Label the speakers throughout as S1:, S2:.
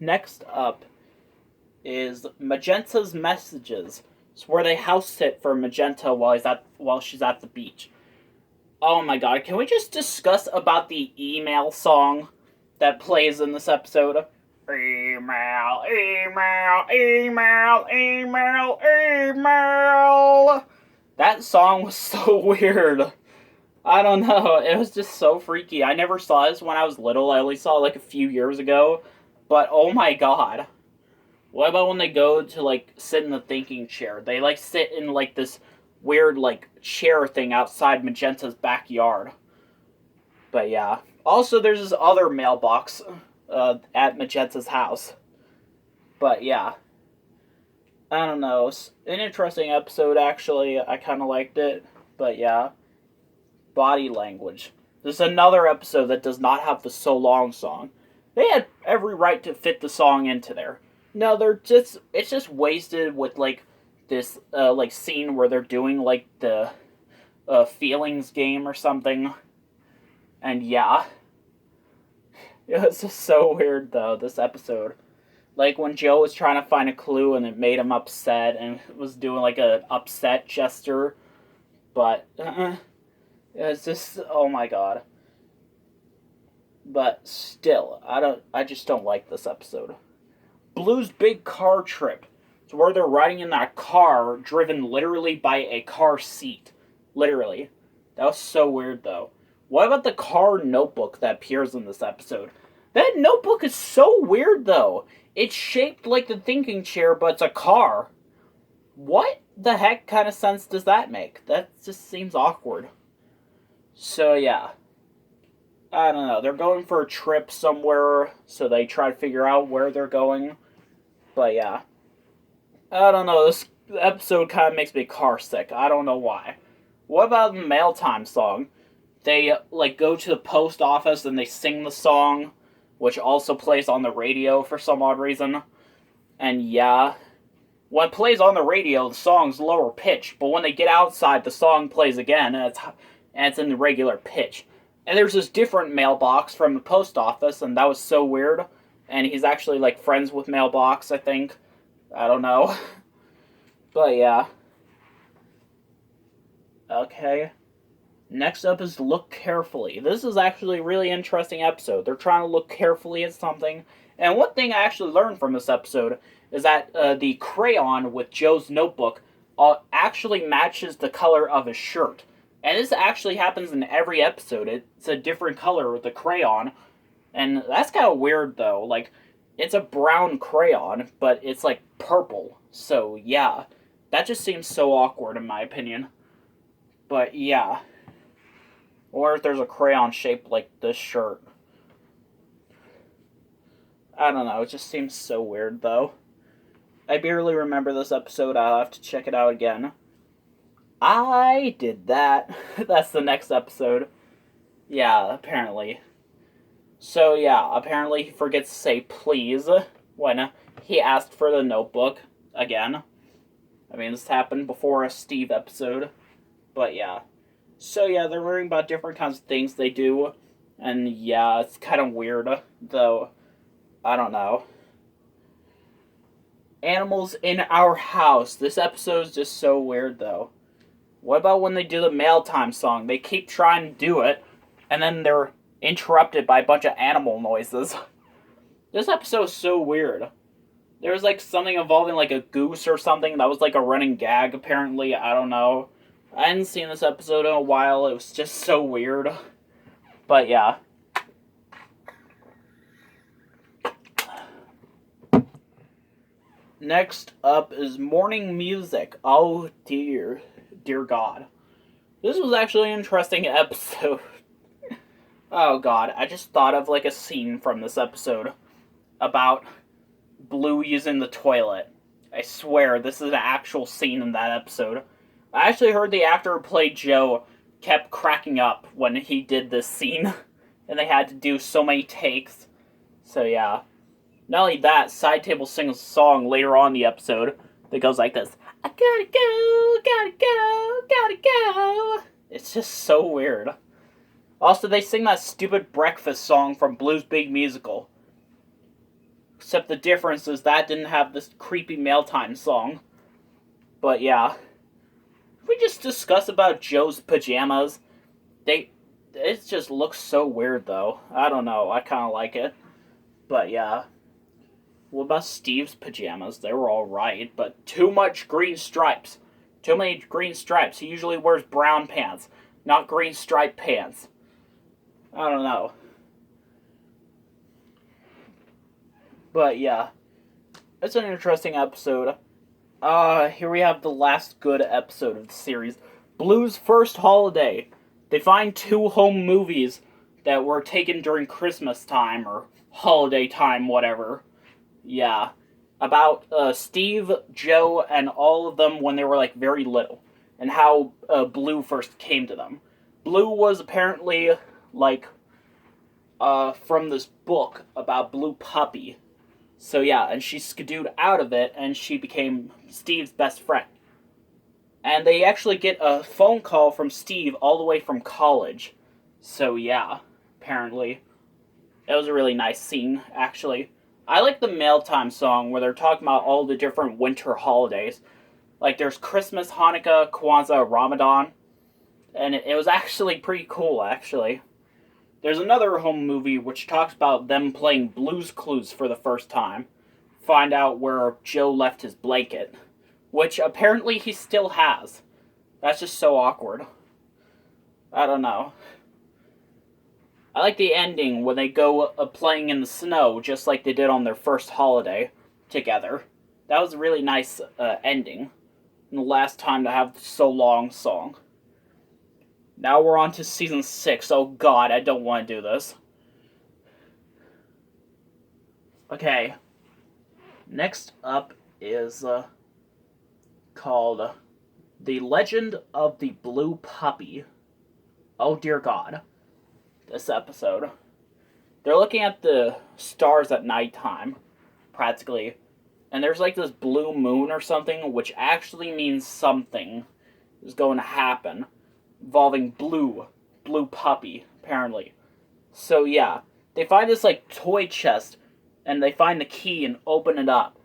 S1: next up is Magenta's Messages. It's where they house sit for Magenta while she's at the beach. Oh my god, can we just discuss about the email song that plays in this episode? Email, email, email, email, email. That song was so weird. I don't know. It was just so freaky. I never saw this when I was little. I only saw it like a few years ago. But oh my god. What about when they go to like sit in the thinking chair? They like sit in like this weird like chair thing outside Magenta's backyard. But yeah. Also, there's this other mailbox at Magenta's house. But yeah. I don't know. It's an interesting episode, actually. I kind of liked it. But yeah. Body language. There's another episode that does not have the So Long song. They had every right to fit the song into there. No, it's just wasted with like this like scene where they're doing like the feelings game or something. And yeah. It was just so weird though, this episode. Like when Joe was trying to find a clue and it made him upset and was doing like a upset gesture. But it's just, oh my god. But still, I just don't like this episode. Blue's big car trip. It's where they're riding in that car driven literally by a car seat. Literally. That was so weird though. What about the car notebook that appears in this episode? That notebook is so weird though. It's shaped like the thinking chair, but it's a car. What the heck kind of sense does that make? That just seems awkward. So yeah. I don't know. They're going for a trip somewhere, so they try to figure out where they're going. But yeah. I don't know. This episode kind of makes me car sick. I don't know why. What about the mail time song? They like go to the post office and they sing the song, which also plays on the radio for some odd reason. And yeah. When it plays on the radio, the song's lower pitch, but when they get outside, the song plays again, and it's in the regular pitch. And there's this different mailbox from the post office, and that was so weird. And he's actually, like, friends with Mailbox, I think. I don't know. But, yeah. Okay. Next up is Look Carefully. This is actually a really interesting episode. They're trying to look carefully at something. And one thing I actually learned from this episode is that the crayon with Joe's notebook actually matches the color of his shirt. And this actually happens in every episode. It's a different color with the crayon. And that's kind of weird, though. Like, it's a brown crayon, but it's, like, purple. So, yeah. That just seems so awkward, in my opinion. But, yeah. Or if there's a crayon shaped like this shirt. I don't know. It just seems so weird, though. I barely remember this episode. I'll have to check it out again. I did that. That's the next episode. Yeah, apparently. So, yeah, apparently he forgets to say please when he asked for the notebook again. I mean, this happened before a Steve episode. But, yeah. So, yeah, they're learning about different kinds of things they do. And, yeah, it's kind of weird, though. I don't know. Animals in Our House. This episode is just so weird, though. What about when they do the mail time song? They keep trying to do it, and then they're interrupted by a bunch of animal noises. This episode is so weird. There was like something involving like a goose or something that was like a running gag, apparently. I don't know. I hadn't seen this episode in a while. It was just so weird. But yeah. Next up is Morning Music. Oh dear. Dear God. This was actually an interesting episode. Oh God, I just thought of like a scene from this episode about Blue using the toilet. I swear, this is an actual scene in that episode. I actually heard the actor who played Joe kept cracking up when he did this scene. And they had to do so many takes. So yeah. Not only that, Side Table sings a song later on in the episode that goes like this. I gotta go. It's just so weird. Also, they sing that stupid breakfast song from Blue's Big Musical. Except the difference is that didn't have this creepy mail time song. But yeah. We just discuss about Joe's pajamas. It just looks so weird though. I don't know. I kind of like it. But yeah. What about Steve's pajamas? They were alright, but too much green stripes. Too many green stripes. He usually wears brown pants, not green striped pants. I don't know. But yeah. It's an interesting episode. Here we have the last good episode of the series. Blue's first holiday. They find 2 home movies that were taken during Christmas time or holiday time, whatever. Yeah. About Steve, Joe, and all of them when they were like very little. And how Blue first came to them. Blue was apparently like from this book about Blue Puppy. So yeah, and she skidooed out of it, and she became Steve's best friend. And they actually get a phone call from Steve all the way from college. So yeah, apparently. It was a really nice scene, actually. I like the mail time song where they're talking about all the different winter holidays. Like there's Christmas, Hanukkah, Kwanzaa, Ramadan. And it was actually pretty cool, actually. There's another home movie which talks about them playing Blue's Clues for the first time. Find out where Joe left his blanket. Which apparently he still has. That's just so awkward. I don't know. I like the ending when they go playing in the snow just like they did on their first holiday together. That was a really nice ending. And the last time to have the So Long song. Now we're on to season 6. Oh god, I don't want to do this. Okay. Next up is called The Legend of the Blue Puppy. Oh dear god. This episode. They're looking at the stars at nighttime, practically. And there's like this blue moon or something, which actually means something is going to happen. Involving Blue Puppy, apparently. So yeah, they find this like toy chest, and they find the key and open it up.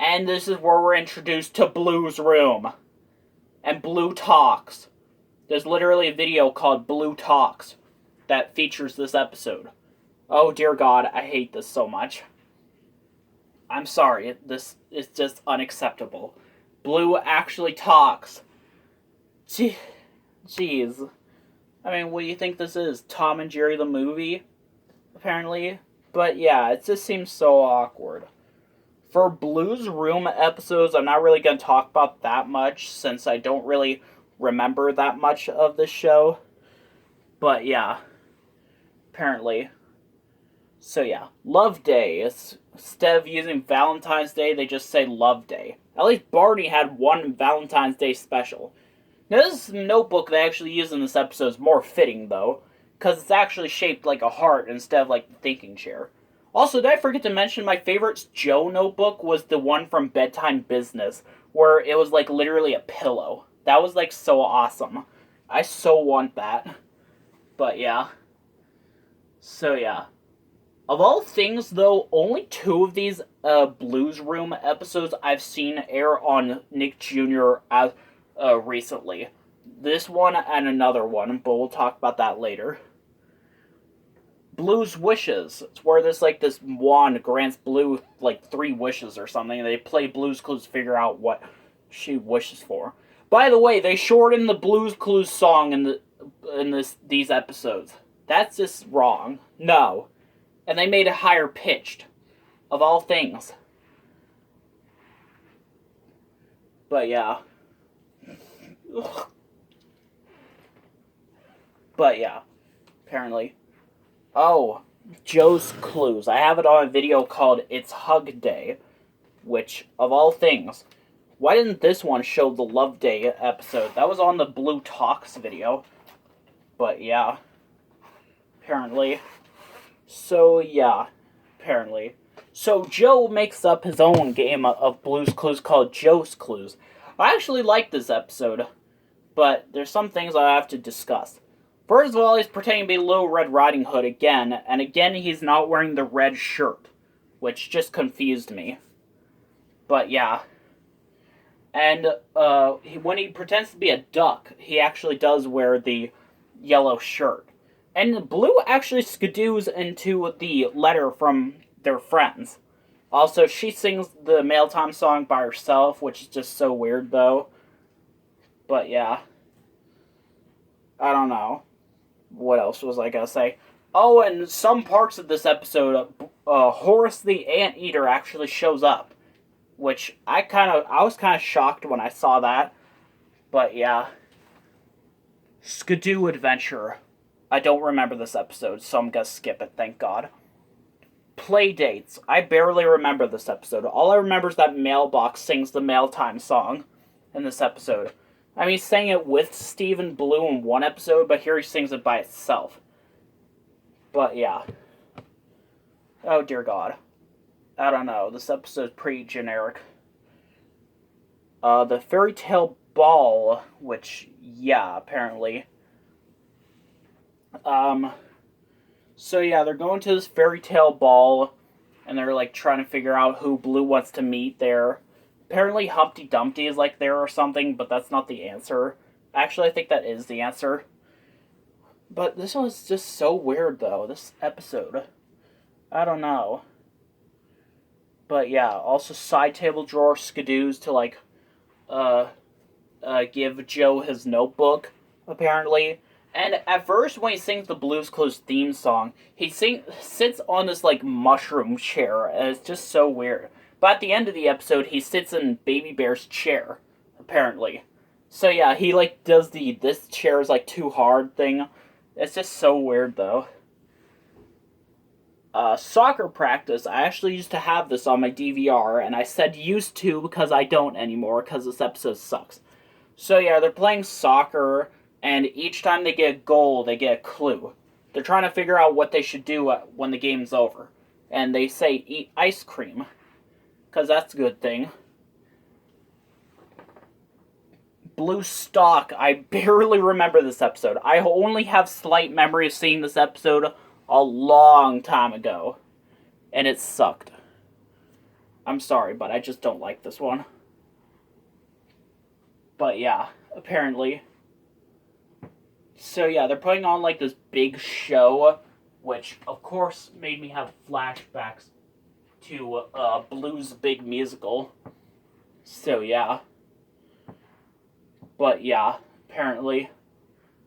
S1: And this is where we're introduced to Blue's room. And Blue talks. There's literally a video called Blue Talks that features this episode. Oh dear god, I hate this so much. I'm sorry, this is just unacceptable. Blue actually talks. Jeez. I mean, what do you think this is? Tom and Jerry the movie? Apparently. But yeah, it just seems so awkward. For Blue's Room episodes, I'm not really going to talk about that much, since I don't really remember that much of this show. But yeah. Apparently. So yeah. Love Day. Instead of using Valentine's Day, they just say Love Day. At least Barney had one Valentine's Day special. Now, this notebook they actually use in this episode is more fitting, though, because it's actually shaped like a heart instead of like the thinking chair. Also, did I forget to mention my favorite Joe notebook was the one from Bedtime Business, where it was like literally a pillow. That was like so awesome. I so want that. But yeah. So yeah. Of all things, though, only 2 of these Blues Room episodes I've seen air on Nick Jr. as recently. This one and another one, but we'll talk about that later. Blue's Wishes. It's where this wand grants Blue 3 wishes or something. They play Blue's Clues to figure out what she wishes for. By the way, they shortened the Blue's Clues song in these episodes. That's just wrong. No. And they made it higher pitched. Of all things. But yeah. But yeah, apparently. Oh, Joe's Clues. I have it on a video called It's Hug Day, which, of all things, why didn't this one show the Love Day episode? That was on the Blue Talks video. But yeah, apparently. So yeah, apparently. So Joe makes up his own game of Blue's Clues called Joe's Clues. I actually like this episode, but there's some things I have to discuss. First of all, he's pretending to be Little Red Riding Hood again, and again he's not wearing the red shirt. which just confused me. But yeah. And when he pretends to be a duck, he actually does wear the yellow shirt. And Blue actually skidoos into the letter from their friends. Also, she sings the Mail Time song by herself, which is just so weird, though. But yeah. I don't know. What else was I gonna say? Oh, and some parts of this episode, Horace the Anteater actually shows up. Which I was kind of shocked when I saw that. But yeah. Skidoo Adventure. I don't remember this episode, so I'm gonna skip it, thank God. Playdates. I barely remember this episode. All I remember is that Mailbox sings the Mail Time song in this episode. I mean, he sang it with Steve and Blue in one episode, but here he sings it by itself. But yeah. Oh dear God. I don't know. This episode's pretty generic. The Fairy Tale Ball, which, yeah, apparently. So yeah, they're going to this Fairy Tale Ball, and they're, like, trying to figure out who Blue wants to meet there. Apparently Humpty Dumpty is, like, there or something, but that's not the answer. Actually, I think that is the answer. But this was just so weird, though, this episode. I don't know. But yeah, also side table drawer skidoos to, like, give Joe his notebook, apparently. And at first, when he sings the Blue's Clues theme song, he sits on this, like, mushroom chair, and it's just so weird. But at the end of the episode, he sits in Baby Bear's chair, apparently. So yeah, he, like, does the "this chair is, like, too hard" thing. It's just so weird, though. Soccer practice. I actually used to have this on my DVR, and I said used to because I don't anymore, because this episode sucks. So yeah, they're playing soccer, and each time they get a goal, they get a clue. They're trying to figure out what they should do when the game's over. And they say, eat ice cream, because that's a good thing. Blue Stock. I barely remember this episode. I only have slight memory of seeing this episode a long time ago. And it sucked. I'm sorry, but I just don't like this one. But yeah, apparently. So yeah, they're putting on like this big show, which of course made me have flashbacks to Blue's big musical. So yeah. But yeah, apparently.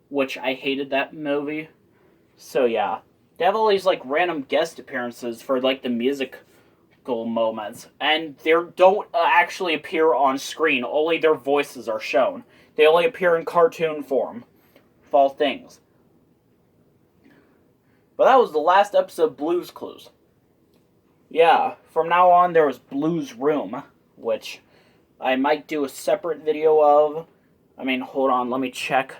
S1: Which I hated that movie. So yeah. They have all these like random guest appearances for like the musical moments. And they don't actually appear on screen. Only their voices are shown. They only appear in cartoon form. Of all things. But that was the last episode of Blue's Clues. Yeah, from now on there was Blue's Room, which I might do a separate video of. I mean, hold on, let me check.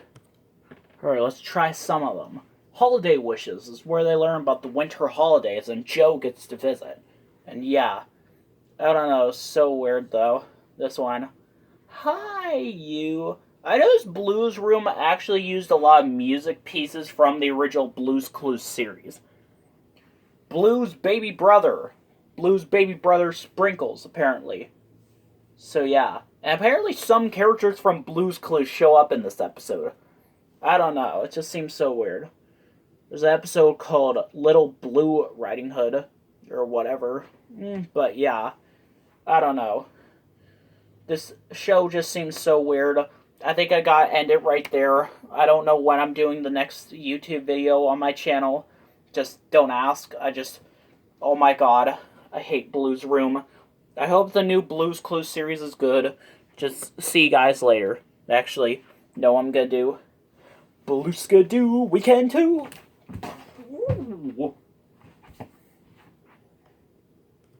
S1: Alright, let's try some of them. Holiday Wishes is where they learn about the winter holidays and Joe gets to visit. And yeah, I don't know, so weird though. This one. Hi, you. I noticed Blue's Room actually used a lot of music pieces from the original Blue's Clues series. Blue's baby brother. Blue's baby brother Sprinkles, apparently. So yeah. And apparently some characters from Blue's Clues show up in this episode. I don't know, it just seems so weird. There's an episode called Little Blue Riding Hood, or whatever. But yeah, I don't know. This show just seems so weird. I think I gotta end it right there. I don't know when I'm doing the next YouTube video on my channel. Just don't ask. Oh my god, I hate Blue's Room. I hope the new Blue's Clues series is good. Just see you guys later. Actually, know what I'm gonna do? Blue Skidoo, we can too!